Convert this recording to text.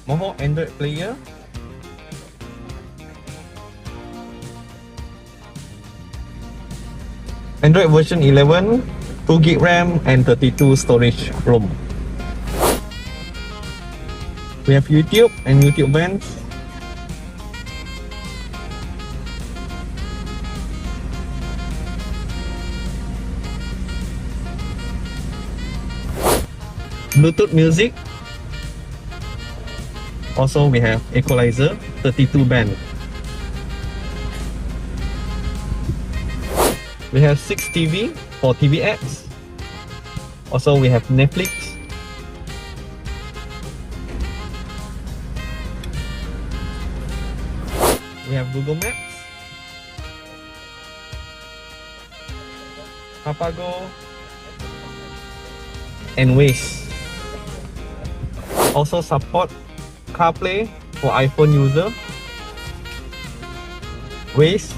MOHAWK Android player. Android version 11, 2GB RAM and 32 storage ROM. We have YouTube and YouTube Vents. Bluetooth music. Also we have equalizer, 32 band. We have 6 TV for TV apps. Also we have Netflix. We have Google Maps, Papago, and Waze. Also support Carplay for iPhone user, Waze,